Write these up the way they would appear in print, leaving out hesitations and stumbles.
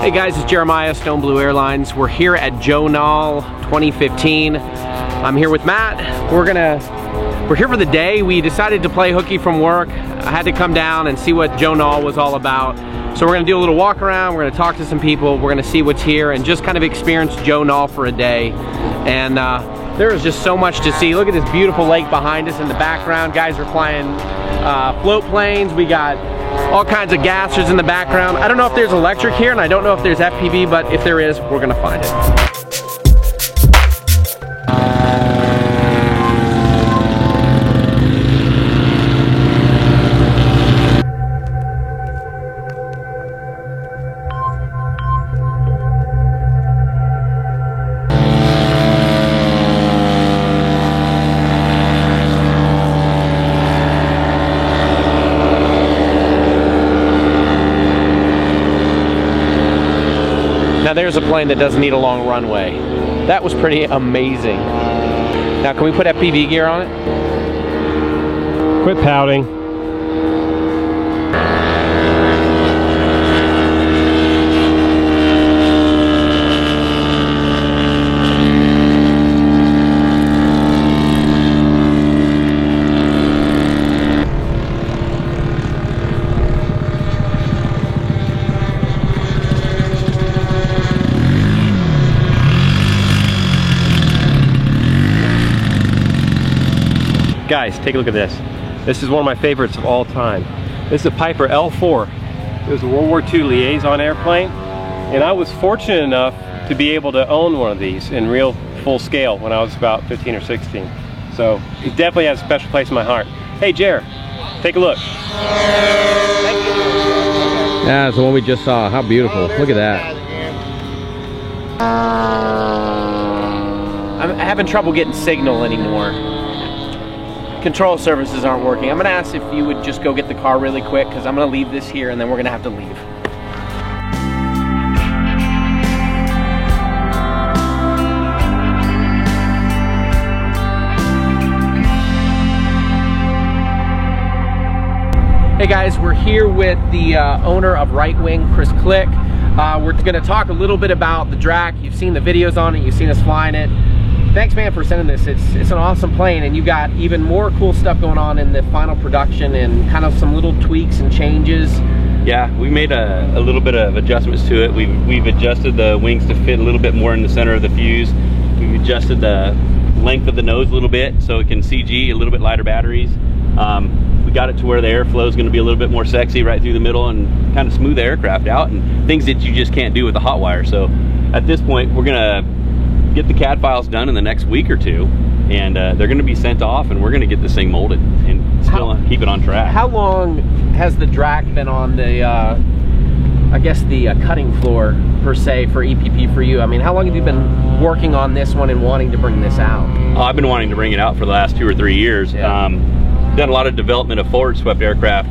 Hey guys, it's Jeremiah, Stone Blue Airlines. We're here at Joe Nall 2015. I'm here with Matt. We're here for the day. We decided to play hooky from work. I had to come down and see what Joe Nall was all about. So we're gonna do a little walk around, we're gonna talk to some people, we're gonna see what's here and just kind of experience Joe Nall for a day. And there is just so much to see. Look at this beautiful lake behind us in the background. Guys are flying float planes. We got all kinds of gassers in the background. I don't know if there's electric here, and I don't know if there's FPV, but if there is, we're gonna find it. Now there's a plane that doesn't need a long runway. That was pretty amazing. Now can we put FPV gear on it? Quit pouting. Guys, take a look at this. This is one of my favorites of all time. This is a Piper L4. It was a World War II liaison airplane, and I was fortunate enough to be able to own one of these in real full scale when I was about 15 or 16. So it definitely has a special place in my heart. Hey Jer, take a look. Yeah, that's the one we just saw. How beautiful. Look at that. I'm having trouble getting signal anymore. Control services aren't working. I'm gonna ask if you would just go get the car really quick because I'm gonna leave this here and then we're gonna have to leave. Hey guys, we're here with the owner of Right Wing, Chris Click. We're gonna talk a little bit about the Drac. You've seen the videos on it, you've seen us flying it. Thanks man for sending this. It's an awesome plane, and you got even more cool stuff going on in the final production and kind of some little tweaks and changes. Yeah, we made a little bit of adjustments to it. We've adjusted the wings to fit a little bit more in the center of the fuse. We've adjusted the length of the nose a little bit so it can CG, a little bit lighter batteries. We got it to where the airflow is going to be a little bit more sexy right through the middle and kind of smooth the aircraft out, and things that you just can't do with the hot wire. So at this point, we're going to get the CAD files done in the next week or two, and they're going to be sent off, and we're going to get this thing molded and still keep it on track. How long has the Drac been on the, I guess the cutting floor per se for EPP for you? I mean, how long have you been working on this one and wanting to bring this out? I've been wanting to bring it out for the last 2 or 3 years. Yeah. Done a lot of development of forward swept aircraft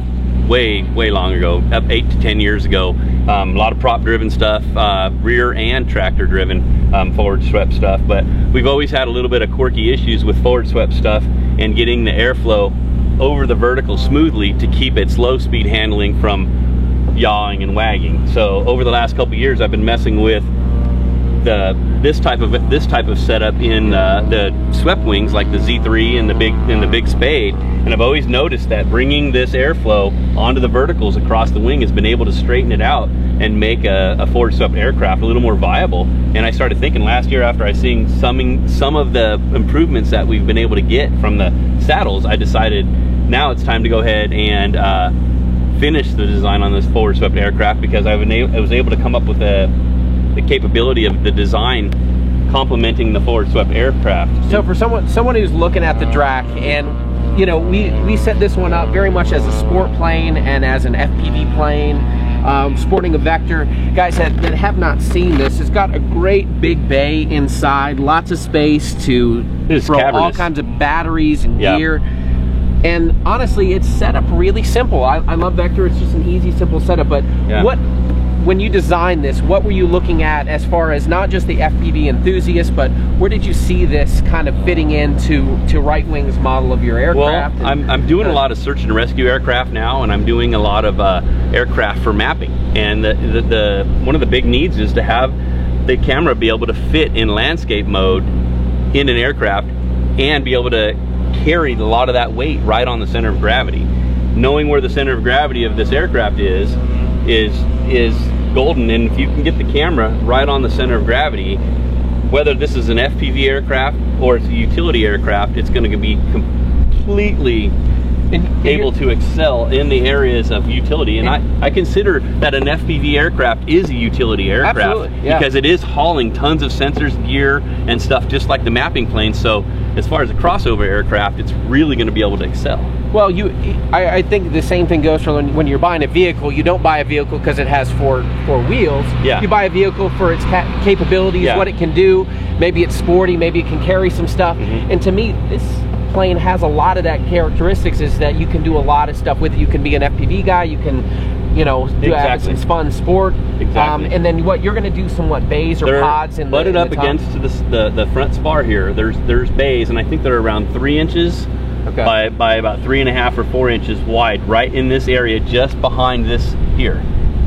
way long ago, up 8 to 10 years ago. A lot of prop driven stuff, rear and tractor driven forward swept stuff, but we've always had a little bit of quirky issues with forward swept stuff and getting the airflow over the vertical smoothly to keep its low speed handling from yawing and wagging. So over the last couple years I've been messing with this type of setup in the swept wings, like the Z3 and the big Spade, and I've always noticed that bringing this airflow onto the verticals across the wing has been able to straighten it out and make a forward swept aircraft a little more viable. And I started thinking last year, after I seen some of the improvements that we've been able to get from the saddles, I decided now it's time to go ahead and finish the design on this forward swept aircraft, because I was able to come up with the capability of the design complementing the forward swept aircraft. So for someone who's looking at the Drac, and you know, we set this one up very much as a sport plane and as an FPV plane, sporting a Vector. Guys that have not seen this, it's got a great big bay inside, lots of space to throw all kinds of batteries and gear. And honestly, it's set up really simple. I love Vector. It's just an easy, simple setup. But when you designed this, what were you looking at as far as not just the FPV enthusiast, but where did you see this kind of fitting into Right Wing's model of your aircraft? Well, I'm doing a lot of search and rescue aircraft now, and I'm doing a lot of aircraft for mapping. And one of the big needs is to have the camera be able to fit in landscape mode in an aircraft and be able to carry a lot of that weight right on the center of gravity. Knowing where the center of gravity of this aircraft is golden, and if you can get the camera right on the center of gravity, whether this is an FPV aircraft or it's a utility aircraft, it's going to be completely able to excel in the areas of utility. And I consider that an FPV aircraft is a utility aircraft. Absolutely, yeah. Because it is hauling tons of sensors, gear, and stuff just like the mapping plane. So as far as a crossover aircraft, it's really going to be able to excel. Well, I think the same thing goes for when you're buying a vehicle. You don't buy a vehicle because it has four wheels. Yeah. You buy a vehicle for its capabilities, Yeah. what it can do. Maybe it's sporty, maybe it can carry some stuff. And to me, this plane has a lot of that characteristics, is that you can do a lot of stuff with it. You can be an FPV guy, you can, you know, do Exactly. some fun sport. Exactly. And then what you're going to do some bays or They're pods in butted the up top? against the front spar here. There's bays, and I think they're around 3 inches Okay. by about 3.5 or 4 inches wide, right in this area, just behind this here,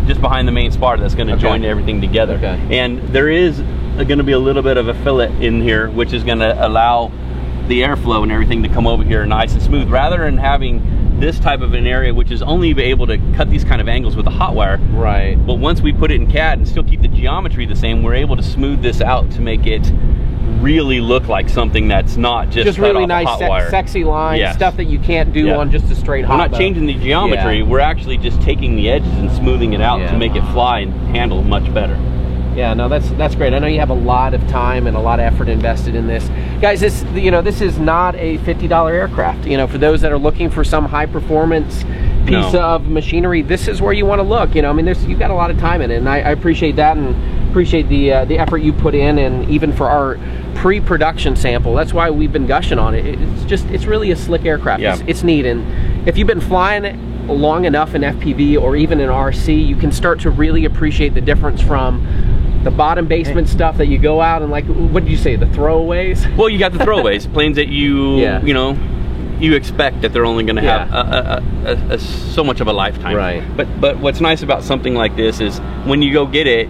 just behind the main spar that's going to Okay. join everything together. Okay. And there is going to be a little bit of a fillet in here, which is going to allow the airflow and everything to come over here nice and smooth, rather than having this type of an area, which is only able to cut these kind of angles with a hot wire. Right. But once we put it in CAD and still keep the geometry the same, we're able to smooth this out to make it really look like something that's not just cut really off nice, a hot wire. sexy lines, Yes. stuff that you can't do Yeah. on just a straight hot We're not bow. changing the geometry, Yeah. we're actually just taking the edges and smoothing it out Yeah. to make it fly and handle much better. Yeah, no, that's great. I know you have a lot of time and a lot of effort invested in this, guys. This is not a $50 aircraft. You know, for those that are looking for some high performance piece No. of machinery, this is where you want to look. You know, I mean, you've got a lot of time in it, and I appreciate that, and appreciate the effort you put in, and even for our pre-production sample. That's why we've been gushing on it. It's really a slick aircraft. Yeah. It's neat, and if you've been flying it long enough in FPV or even in RC, you can start to really appreciate the difference from the bottom basement stuff that you go out and, like, what did you say, the throwaways? Well, you got the throwaways, planes that you know, you expect that they're only going to have so much of a lifetime. Right. But what's nice about something like this is when you go get it,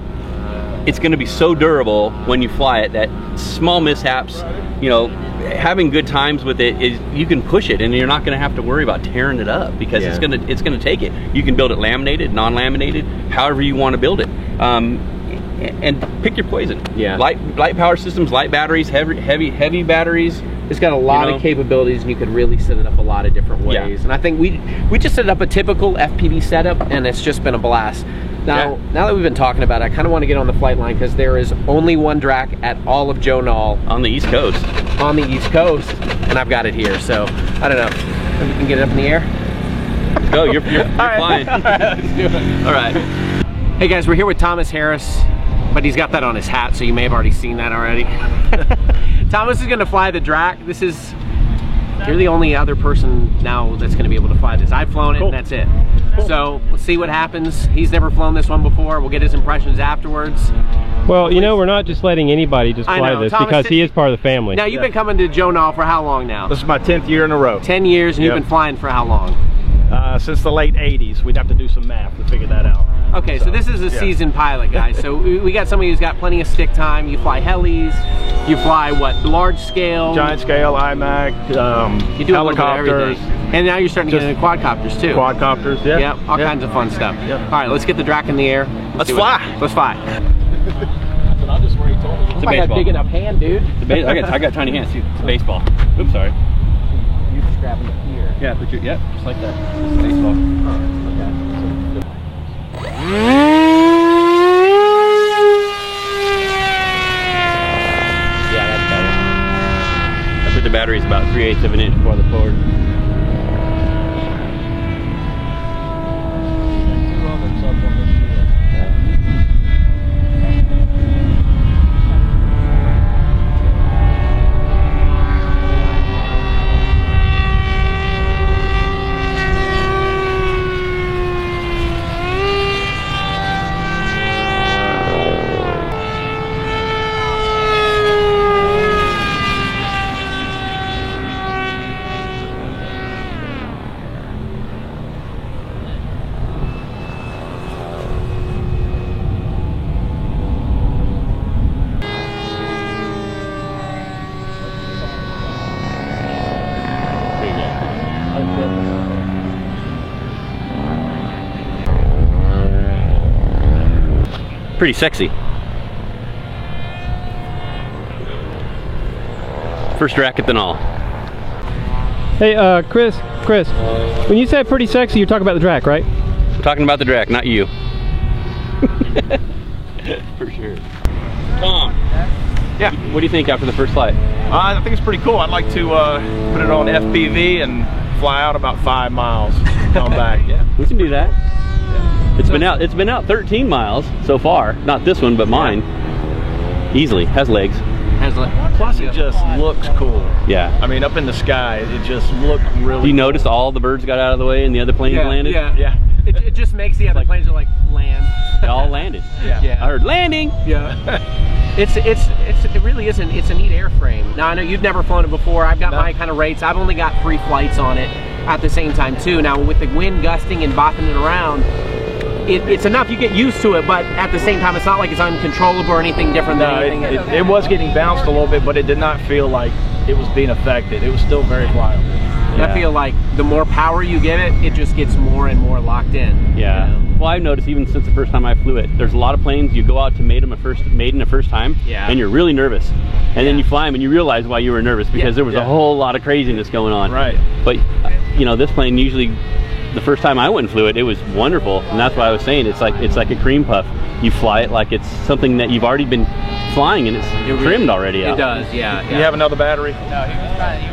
it's going to be so durable when you fly it that small mishaps, you know, having good times with it is you can push it and you're not going to have to worry about tearing it up, because it's going to take it. You can build it laminated, non-laminated, however you want to build it. And pick your poison. Yeah. Light power systems, light batteries, heavy batteries. It's got a lot of capabilities, and you could really set it up a lot of different ways. Yeah. And I think we just set up a typical FPV setup, and it's just been a blast. Now that we've been talking about it, I kind of want to get on the flight line, because there is only one DRAC at all of Joe Nall On the East Coast. on the East Coast, and I've got it here. So I don't know if we can get it up in the air. Go, you're flying. All right, let's do it. All right. Hey guys, we're here with Thomas Harris, but he's got that on his hat, so you may have already seen that already. Thomas is gonna fly the DRAC. You're the only other person now that's gonna be able to fly this. I've flown it, and that's it. So let's see what happens. He's never flown this one before. We'll get his impressions afterwards. Well, you know, we're not just letting anybody just I fly know. this, Thomas, because he is part of the family. Now, you've been coming to Joe Nall for how long now? This is my 10th year in a row. 10 years, and you've Yep. been flying for how long? Since the late 80s. We'd have to do some math to figure that out. Okay, so this is a seasoned pilot, guys. So we got somebody who's got plenty of stick time. You fly helis, you fly what, large scale? Giant scale, IMAC, You do a little bit of helicopters, everything. And now you're starting to get into quadcopters too. quadcopters. Yeah. Yep, all kinds of fun stuff. Yep. All right, let's get the DRAC in the air. Let's see what- fly. Let's fly. I just where he told me. It's a I got a baseball. big enough hand, dude. I got tiny hands too. It's a baseball. Oops, sorry. You're just grabbing it here. Yeah, just like that. It's a baseball. Yeah, that's better. I put the batteries about 3/8 of an inch farther forward. Pretty sexy. First racket than all. Hey, Chris, when you said pretty sexy, you're talking about the Drac, right? I'm talking about the Drac, not you. For sure. Tom. Yeah. What do you think after the first flight? I think it's pretty cool. I'd like to put it on FPV and fly out about 5 miles, come back. Yeah. We can do that. Yeah. It's been out 13 miles so far. Not this one, but mine. Easily. Has legs. Plus it just looks cool. Yeah. I mean, up in the sky, it just looked really Do you notice all the birds got out of the way and the other planes landed? Yeah. It just makes the other planes are like land. They all landed. Yeah. I heard landing. Yeah. It really is it's a neat airframe. Now I know you've never flown it before. I've got my kind of rates. I've only got 3 flights on it at the same time too. Now with the wind gusting and bopping it around, it's enough you get used to it, but at the same time it's not like it's uncontrollable or anything different than anything. It was getting bounced a little bit, but it did not feel like it was being affected. It was still very flyable. Yeah. I feel like the more power you give it, it just gets more and more locked in. Yeah. You know? Well, I've noticed even since the first time I flew it, there's a lot of planes you go out to maiden a first time, and you're really nervous, and then you fly them and you realize why you were nervous because there was a whole lot of craziness going on. Right. But you know, this plane usually, the first time I went and flew it, it was wonderful, and that's why I was saying it's like a cream puff. You fly it like it's something that you've already been flying and it's trimmed already out. It does, yeah. You have another battery?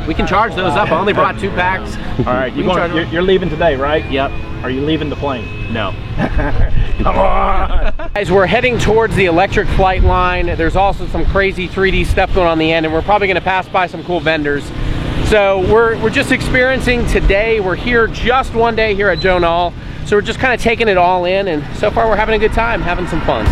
We can charge those up. I only brought 2 packs. All right, you're leaving today, right? Yep. Are you leaving the plane? No. Come on! Guys, we're heading towards the electric flight line. There's also some crazy 3D stuff going on the end, and we're probably gonna pass by some cool vendors. So we're just experiencing today. We're here just one day here at Joe Nall. So we're just kind of taking it all in, and so far we're having a good time, having some fun.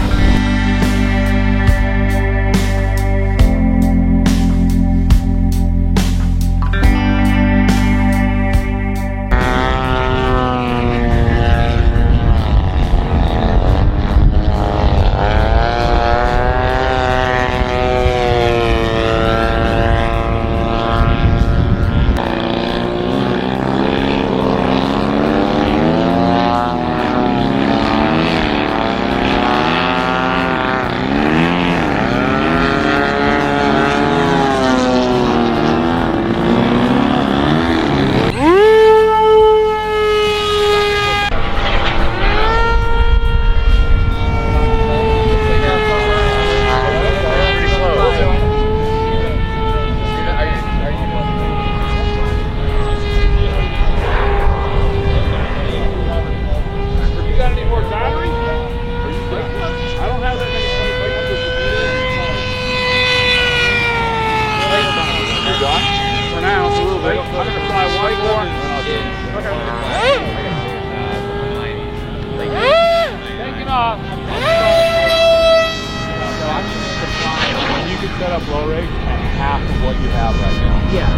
You could set up low rate at half of what you have right now. Yeah.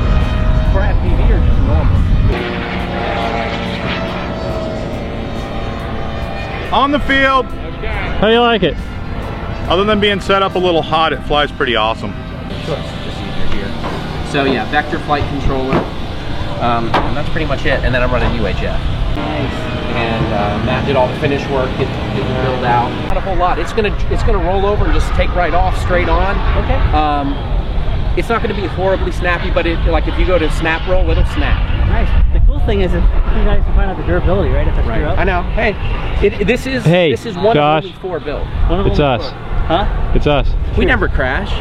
For FPV or just normal? On the field. How do you like it? Other than being set up a little hot, it flies pretty awesome. So yeah, vector flight controller, and that's pretty much it. And then I'm running UHF. Nice. And Matt did all the finish work, get the build out. Not a whole lot. It's gonna roll over and just take right off, straight on. Okay. It's not gonna be horribly snappy, but like if you go to snap roll, it'll snap. Nice. The cool thing is it's pretty nice to find out the durability, right? If it's screw up. I know. Hey, this is one Josh. of only 4 built. It's us. Huh? It's us. We never crash.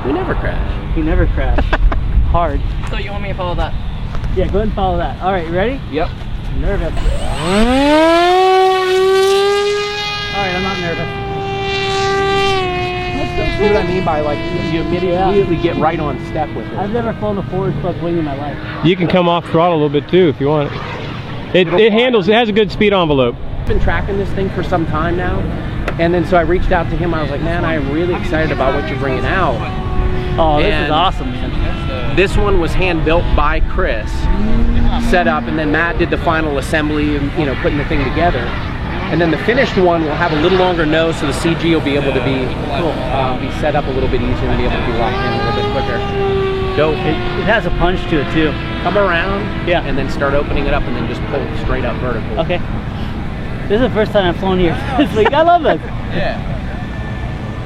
We never crash. You never crash. Hard. So you want me to follow that? Yeah, go ahead and follow that. All right, you ready? Yep. I'm nervous. All right, I'm not nervous. See what I mean by like you immediately get right on step with it. I've never flown a forward swept wing in my life. You can come off throttle a little bit too if you want. It handles, it has a good speed envelope. I've been tracking this thing for some time now, and then so I reached out to him. I was like, man, I'm really excited about what you're bringing out. Oh, this is awesome, man. This one was hand built by Chris, set up, and then Matt did the final assembly and putting the thing together. And then the finished one will have a little longer nose, so the CG will be able to be set up a little bit easier and be able to be locked in a little bit quicker. Dope. It has a punch to it too. come around, Yeah. and then start opening it up, and then just pull straight up vertical. Okay. This is the first time I've flown here this week. I love this. Yeah.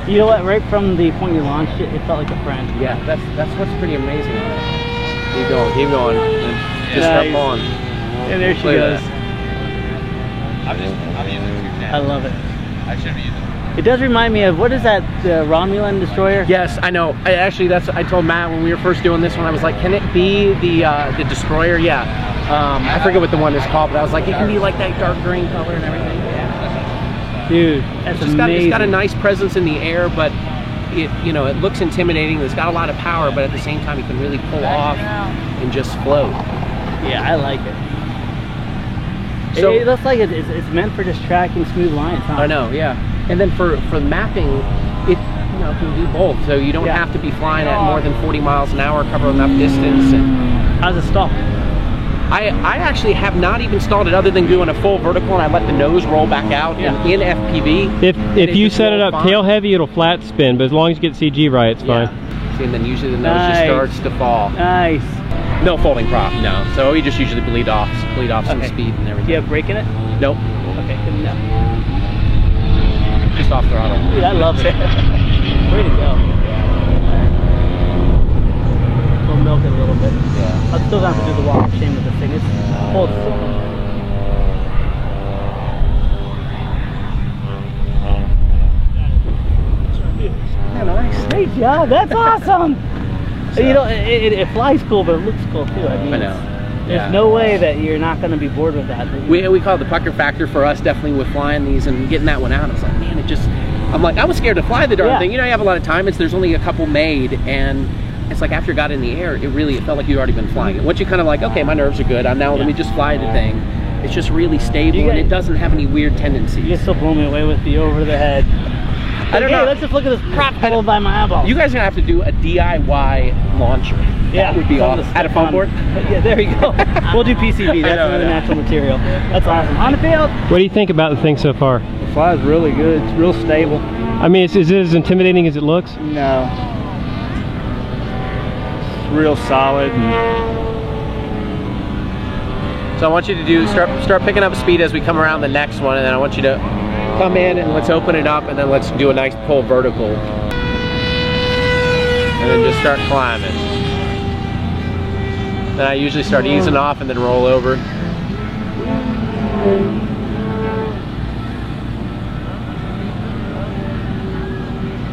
You know what? Right from the point you launched it, it felt like a friend. Yeah, that's what's pretty amazing on it. Keep going, keep going. And just Nice. up on. And there she Look at goes. that. I love it. It does remind me of, what is that, the Romulan destroyer? Yes, I know. I told Matt when we were first doing this one, I was like, can it be the destroyer? Yeah. I forget what the one is called, but I was like, it can be like that dark green color and everything. Yeah. Dude, that's amazing. It's got a nice presence in the air, but it looks intimidating. It's got a lot of power, but at the same time, you can really pull off and just float. Yeah, I like it. So- It looks like it's meant for just tracking smooth lines, huh? I know, yeah. And then for mapping, it can do both. So you don't Yeah. have to be flying at more than 40 miles an hour, cover enough distance. And How's it stall? I actually have not even stalled it other than doing a full vertical, and I let the nose roll back out Yeah. in FPV. If it you just set it rolled up fine. tail heavy, it'll flat spin, but as long as you get CG right, it's Yeah. fine. See, and then usually the nose just Nice. starts to fall. Nice. No folding prop, no. So we just usually bleed off some Okay. speed and Do everything. you have brake in it? Nope, Okay, good enough. just off throttle. Dude, I love it. Way to go. We'll milk it a little bit. Yeah. I'm still gonna have to do the walk of shame with this thing. It's hold it. Yeah, nice. Great job. That's awesome. You know, it flies cool, but it looks cool too. I mean, I know. there's Yeah. no way that you're not going to be bored with that. We call it the pucker factor for us, definitely, with flying these and getting that one out. I was like, man, I'm like, I was scared to fly the darn Yeah. thing. You have a lot of time. There's only a couple made, and it's like after it got in the air, it felt like you'd already been flying it. Once you kind of like, okay, my nerves are good. Let me just fly the thing. It's just really stable, and it doesn't have any weird tendencies. You still blow me away with the over the head. I don't Hey, know. let's just look at this prop pulled by my eyeball. You guys are gonna have to do a DIY launcher. Yeah, That would be something awesome. to At a stick foam on. board? Yeah, there you go. We'll do PCB. That's another natural material. That's awesome. On the field. What do you think about the thing so far? It flies really good. It's real stable. I mean, is it as intimidating as it looks? No. It's real solid. So I want you to start picking up speed as we come around the next one, and then I want you to come in and let's open it up, and then let's do a nice pull vertical. And then just start climbing. Then I usually start easing off and then roll over.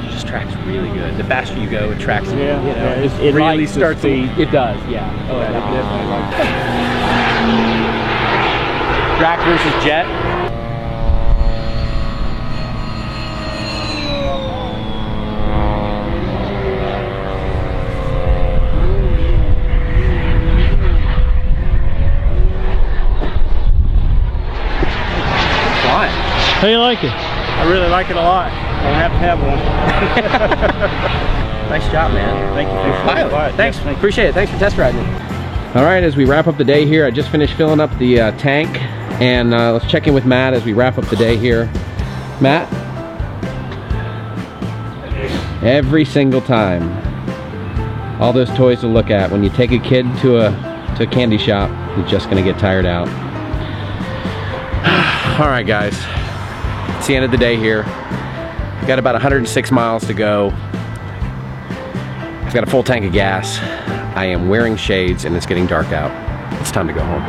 It just tracks really good. The faster you go, it tracks. Yeah, it it really likes the starts. speed. It does, yeah. Oh, yeah, definitely likes it. Track versus jet. How do you like it? I really like it a lot. I'll have to have one. Nice job, man. Thank you. Thanks. Appreciate it. Thanks for test riding. All right, as we wrap up the day here, I just finished filling up the tank, and let's check in with Matt as we wrap up the day here. Matt? Every single time, all those toys to look at. When you take a kid to a candy shop, you're just gonna get tired out. All right, guys. It's the end of the day here. We've got about 106 miles to go. I've got a full tank of gas. I am wearing shades and it's getting dark out. It's time to go home.